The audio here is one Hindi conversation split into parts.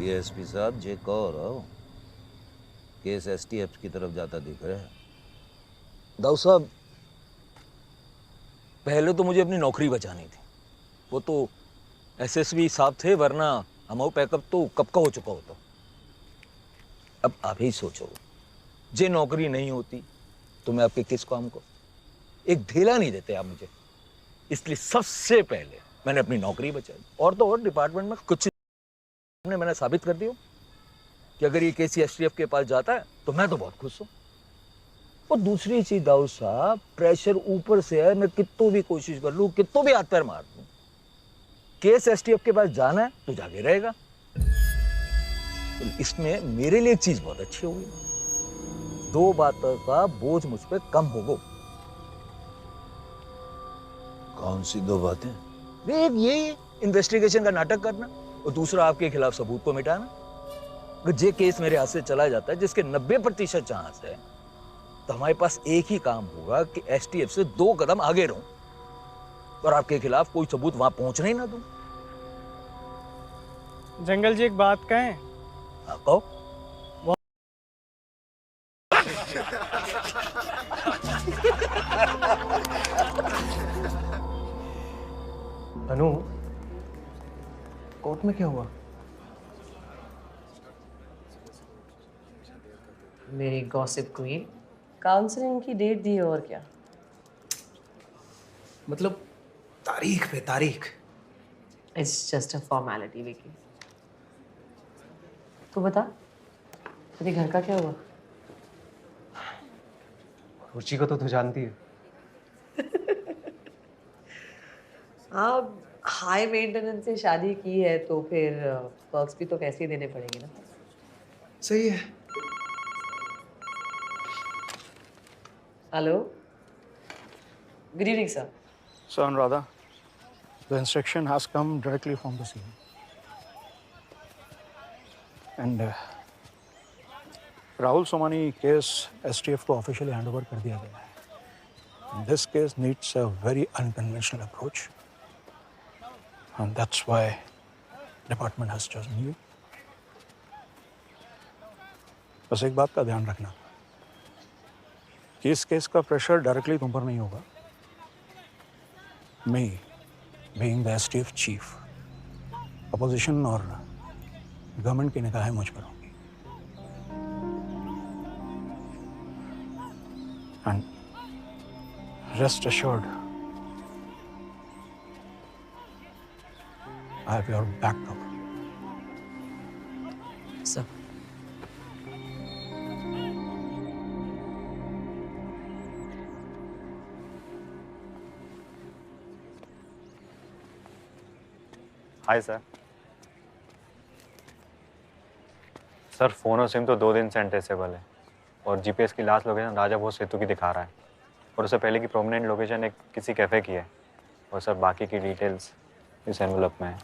डीएसपी साहब जे कौर हो, केस एसटीएफ की तरफ जाता दिख रहा है। दाऊ साहब, पहले तो मुझे अपनी नौकरी बचानी थी। वो तो एसएसपी साहब थे, वरना हमारा पैकअप तो कब का हो चुका होता। अब आप ही सोचो, जे नौकरी नहीं होती तो मैं आपके किस काम को, एक ढीला नहीं देते आप मुझे। इसलिए सबसे पहले मैंने अपनी नौकरी बचाई। और तो और डिपार्टमेंट में कुछ मैंने साबित कर दिया कि अगर ये केस एसटीएफ के पास जाता है तो मैं तो बहुत खुश हूं। और दूसरी चीज दाऊद साहब, प्रेशर ऊपर से है। मैं कितों भी कोशिश कर लूं, कितों भी हाथ पैर मार लूं, केस एसटीएफ के पास जाना है तो जाके रहेगा। तो इसमें मेरे लिए एक चीज बहुत अच्छी होगी, दो बातों का बोझ मुझ पे कम होगा। कौन सी दो बातें? एक ये इन्वेस्टिगेशन का नाटक करना, और दूसरा आपके खिलाफ सबूत को मिटाना। अगर ये केस मेरे हाथ से चला जाता है, जिसके 90% चांस है, तो हमारे पास एक ही काम होगा कि एसटीएफ से 2 कदम आगे रहूं और आपके खिलाफ कोई सबूत वहां पहुंचने ही ना दूं। जंगल जी, एक बात कहें? हाँ, कहो। अनु, कोर्ट में क्या हुआ? मेरी गॉसिप क्वीन काउंसलिंग की डेट दी है, और क्या। मतलब तारीख पे तारीख। It's just a formality Vicky. तू बता, तेरे घर का क्या हुआ? रुचि को तो तू जानती है। हाँ, हाई मेंटेनेंस से शादी की है तो फिर पर्क्स भी तो वैसे ही देने पड़ेंगे ना। सही है। Hello, good evening sir. Sir Anuradha, the instruction has come directly from the scene. And Rahul Somani case STF को officially hand over कर दिया गया है. This case needs a very unconventional approach, and that's why department has chosen you. बस एक बात का ध्यान रखना कि इस केस का प्रेशर डायरेक्टली तुम पर नहीं होगा. Me, being the STF chief, opposition और गवर्नमेंट की निगाहें मुझ पर होंगी. And rest assured, I have your back cover. Sir, hi sir. Sir, phone और सिम तो 2 दिन से अनट्रेसेबल है, और जीपीएस की लास्ट लोकेशन राजा भोज सेतु की दिखा रहा है, और उससे पहले की प्रोमिनेंट लोकेशन एक किसी कैफ़े की है। और सर, बाकी की डिटेल्स इस एनवलप में है।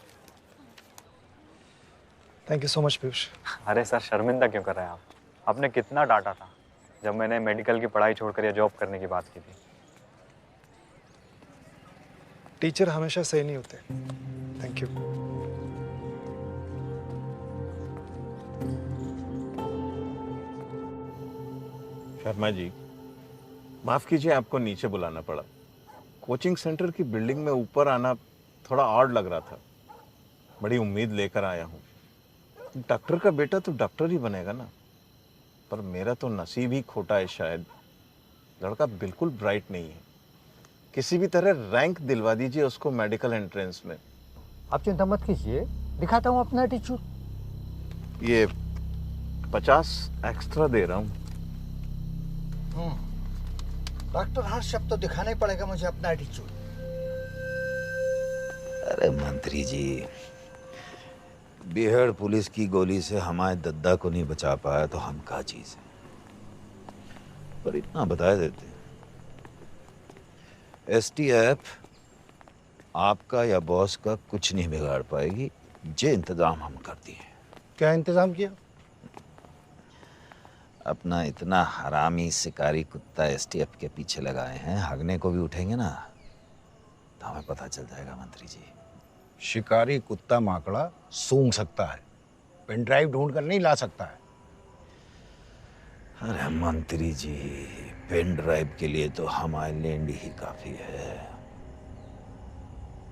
Thank you so much Piyush. अरे सर, शर्मिंदा क्यों कर रहे हैं आप? आपने कितना डांटा था जब मैंने मेडिकल की पढ़ाई छोड़कर या जॉब करने की बात की थी। टीचर हमेशा सही नहीं होते. Thank you. शर्मा जी, माफ कीजिए आपको नीचे बुलाना पड़ा। कोचिंग सेंटर की बिल्डिंग में ऊपर आना थोड़ा ऑड लग रहा था। बड़ी उम्मीद लेकर आया हूँ। डॉक्टर का बेटा तो डॉक्टर ही बनेगा ना, पर मेरा तो नसीब ही खोटा है शायद। लड़का बिल्कुल ब्राइट नहीं है। किसी भी तरह रैंक दिलवा दीजिए उसको मेडिकल एंट्रेंस में। आप चिंता मत कीजिए, दिखाता हूँ अपना एटीट्यूड। ये 50 एक्स्ट्रा दे रहा हूँ। डॉक्टर हर्ष, अब तो दिखाना ही पड़ेगा मुझे अपना एटीट्यूड। अरे मंत्री जी, बिहार पुलिस की गोली से हमारे दद्दा को नहीं बचा पाया तो हम क्या चीज है। पर इतना बता देते, एसटीएफ आपका या बॉस का कुछ नहीं बिगाड़ पाएगी। जे इंतजाम हम करती हैं। क्या इंतजाम किया? अपना इतना हरामी शिकारी कुत्ता एसटीएफ के पीछे लगाए हैं, हगने को भी उठेंगे ना तो हमें पता चल जाएगा मंत्री जी। शिकारी कुत्ता माकड़ा सूंघ सकता है, पेन ड्राइव ढूंढ कर नहीं ला सकता है। अरे मंत्री जी, पेन ड्राइव के लिए तो हम आइलैंड ही काफी है।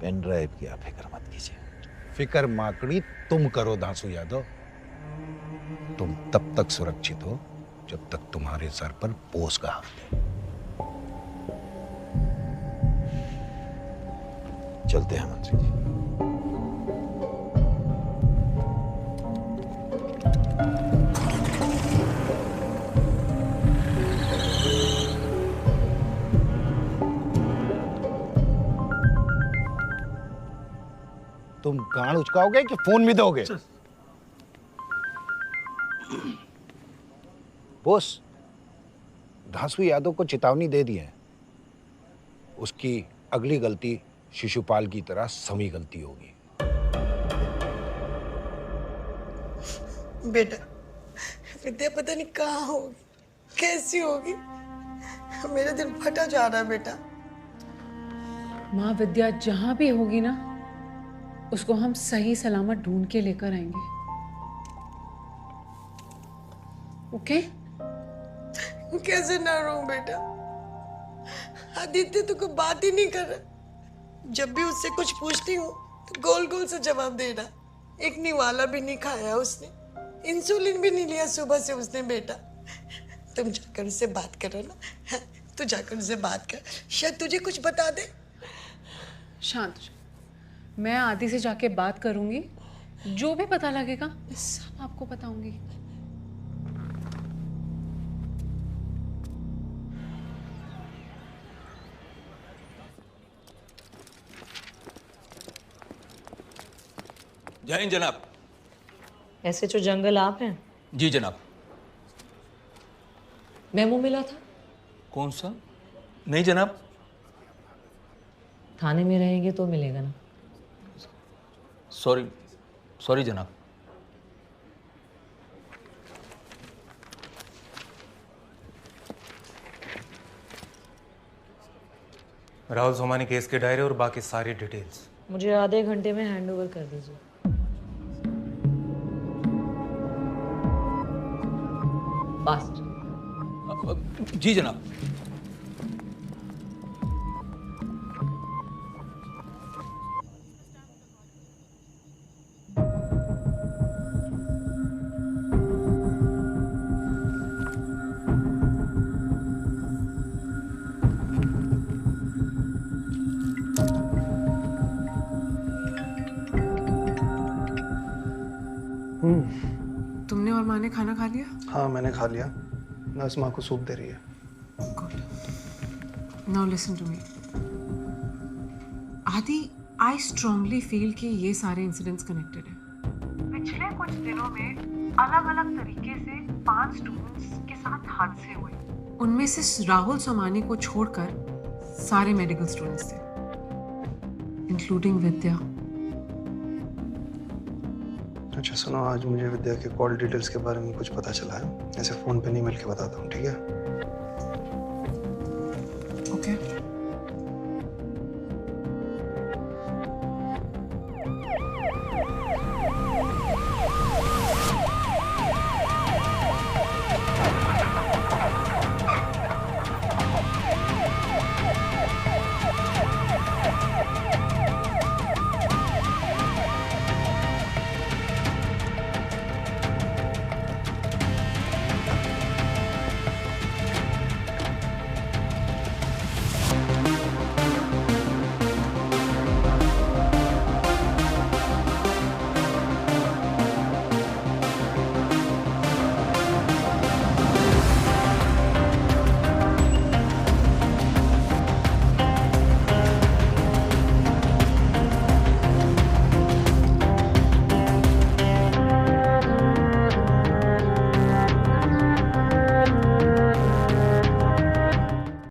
पेन ड्राइव की आप फिक्र मत कीजिए। फिक्र माकड़ी तुम करो धांसू यादव। तुम तब तक सुरक्षित हो जब तक तुम्हारे सर पर पोस का हाथ है। चलते हैं मंत्री जी। तुम गांड उचकाओगे कि फोन भी दोगे? बोस, धांसू यादव को चेतावनी दे दी है। उसकी अगली गलती शिशुपाल की तरह समी गलती होगी। बेटा, विद्या पता नहीं कहाँ होगी, कैसी होगी। मेरा दिल फटा जा रहा है बेटा। माँ, विद्या जहां भी होगी ना, उसको हम सही सलामत ढूंढ के लेकर आएंगे। ओके? कैसे ना रहूं बेटा? आदित्य तो कोई बात ही नहीं कर रहा। जब भी उससे कुछ पूछती हूँ तो गोल गोल से जवाब दे रहा। एक निवाला भी नहीं खाया उसने, इंसुलिन भी नहीं लिया सुबह से उसने। बेटा, तुम जाकर उससे बात करो ना। तू जाकर उससे बात कर, शायद तुझे कुछ बता दे। शांत हो। मैं आदि से जाके बात करूंगी, जो भी पता लगेगा सब आपको बताऊंगी। जय हिंद जनाब। ऐसे जो जंगल आप हैं? जी जनाब। मेमो मिला था? कौन सा? नहीं जनाब। थाने में रहेंगे तो मिलेगा ना। सॉरी जनाब। राहुल सोमानी केस के डायरी और बाकी सारी डिटेल्स मुझे आधे घंटे में हैंडओवर कर दीजिए। फास्ट। जी जनाब। तुमने और माँ ने खाना खा लिया? हाँ, मैंने खा लिया। नर्स माँ को सूप दे रही है। Good. Now listen to me. आदि, I strongly feel कि ये सारे इंसिडेंट्स कनेक्टेड हैं। पिछले कुछ दिनों में अलग-अलग तरीके से 5 स्टूडेंट्स के साथ हादसे हुए। उनमें से राहुल सोमानी को छोड़कर सारे मेडिकल स्टूडेंट्स थे, इंक्लूडिंग विद्या। अच्छा सुनो, आज मुझे विद्या के कॉल डिटेल्स के बारे में कुछ पता चला है। ऐसे फोन पे नहीं मिल के बताता हूँ, ठीक है? ओके।